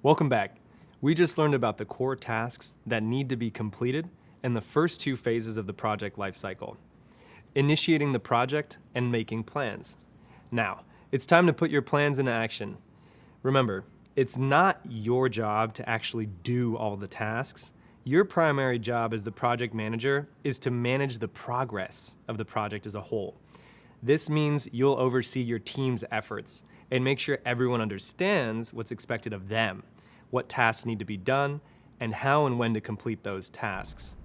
Welcome back. We just learned about the core tasks that need to be completed in the first two phases of the project lifecycle: initiating the project and making plans. Now, it's time to put your plans into action. Remember, it's not your job to actually do all the tasks. Your primary job as the project manager is to manage the progress of the project as a whole. This means you'll oversee your team's efforts and make sure everyone understands what's expected of them, what tasks need to be done, and how and when to complete those tasks.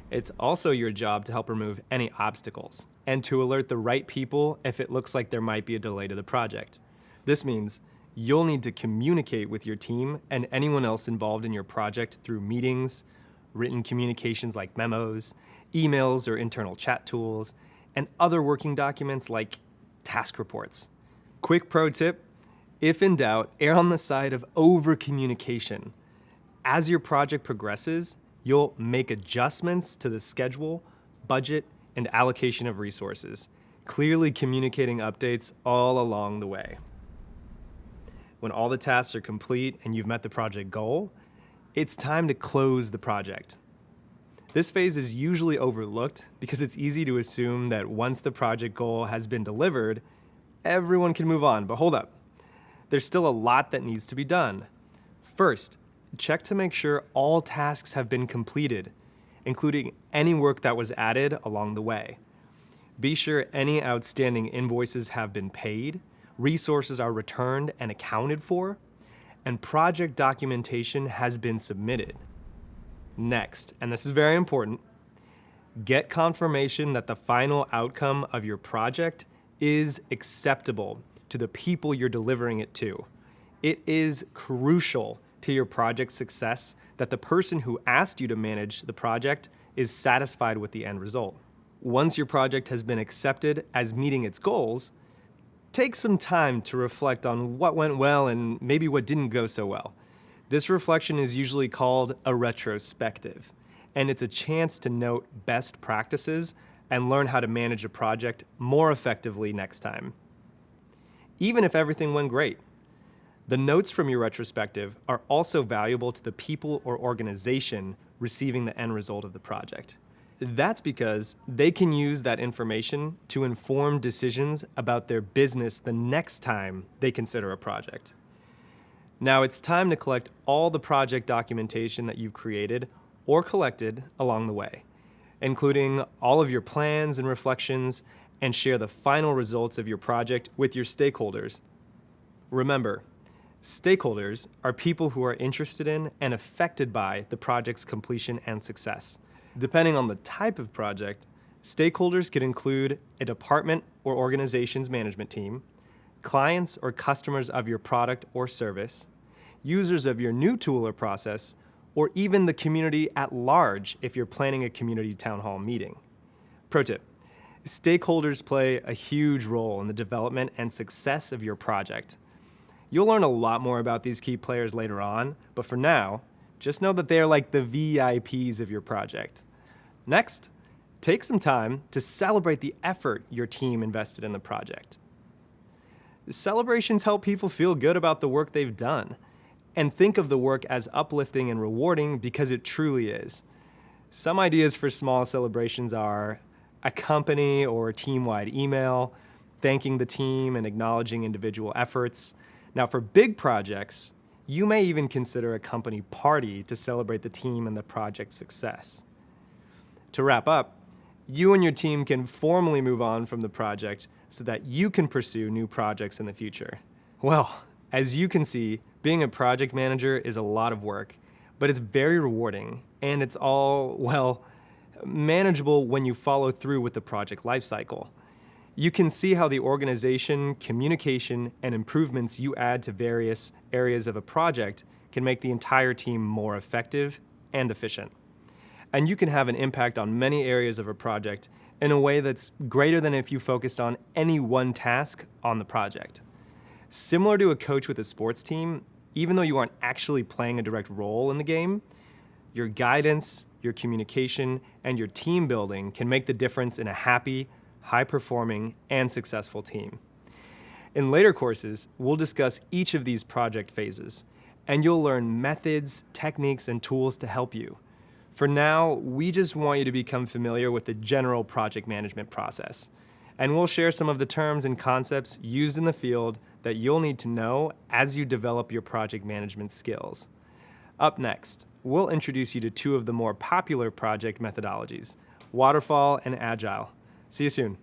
It's also your job to help remove any obstacles and to alert the right people if it looks like there might be a delay to the project. This means you'll need to communicate with your team and anyone else involved in your project through meetings, written communications like memos, emails or internal chat tools, and other working documents like task reports. Quick pro tip: if in doubt, err on the side of over-communication. As your project progresses, you'll make adjustments to the schedule, budget, and allocation of resources, clearly communicating updates all along the way. When all the tasks are complete and you've met the project goal, it's time to close the project. This phase is usually overlooked because it's easy to assume that once the project goal has been delivered, everyone can move on. But hold up. There's still a lot that needs to be done. First, check to make sure all tasks have been completed, including any work that was added along the way. Be sure any outstanding invoices have been paid, resources are returned and accounted for, and project documentation has been submitted. Next, and this is very important, get confirmation that the final outcome of your project is acceptable to the people you're delivering it to. It is crucial to your project's success that the person who asked you to manage the project is satisfied with the end result. Once your project has been accepted as meeting its goals, take some time to reflect on what went well and maybe what didn't go so well. This reflection is usually called a retrospective, and it's a chance to note best practices and learn how to manage a project more effectively next time. Even if everything went great, the notes from your retrospective are also valuable to the people or organization receiving the end result of the project. That's because they can use that information to inform decisions about their business the next time they consider a project. Now it's time to collect all the project documentation that you've created or collected along the way, including all of your plans and reflections, and share the final results of your project with your stakeholders. Remember, stakeholders are people who are interested in and affected by the project's completion and success. Depending on the type of project, stakeholders could include a department or organization's management team, clients or customers of your product or service, users of your new tool or process, or even the community at large if you're planning a community town hall meeting. Pro tip: stakeholders play a huge role in the development and success of your project. You'll learn a lot more about these key players later on, but for now, just know that they are like the VIPs of your project. Next, take some time to celebrate the effort your team invested in the project. Celebrations help people feel good about the work they've done, and think of the work as uplifting and rewarding because it truly is. Some ideas for small celebrations are a company or team-wide email, thanking the team and acknowledging individual efforts. Now for big projects, you may even consider a company party to celebrate the team and the project's success. To wrap up, you and your team can formally move on from the project so that you can pursue new projects in the future. Well, as you can see, being a project manager is a lot of work, but it's very rewarding, and it's all, well, manageable when you follow through with the project lifecycle. You can see how the organization, communication, and improvements you add to various areas of a project can make the entire team more effective and efficient. And you can have an impact on many areas of a project in a way that's greater than if you focused on any one task on the project. Similar to a coach with a sports team, even though you aren't actually playing a direct role in the game, your guidance, your communication, and your team building can make the difference in a happy, high-performing, and successful team. In later courses, we'll discuss each of these project phases and you'll learn methods, techniques, and tools to help you. For now, we just want you to become familiar with the general project management process. And we'll share some of the terms and concepts used in the field that you'll need to know as you develop your project management skills. Up next, we'll introduce you to two of the more popular project methodologies, Waterfall and Agile. See you soon.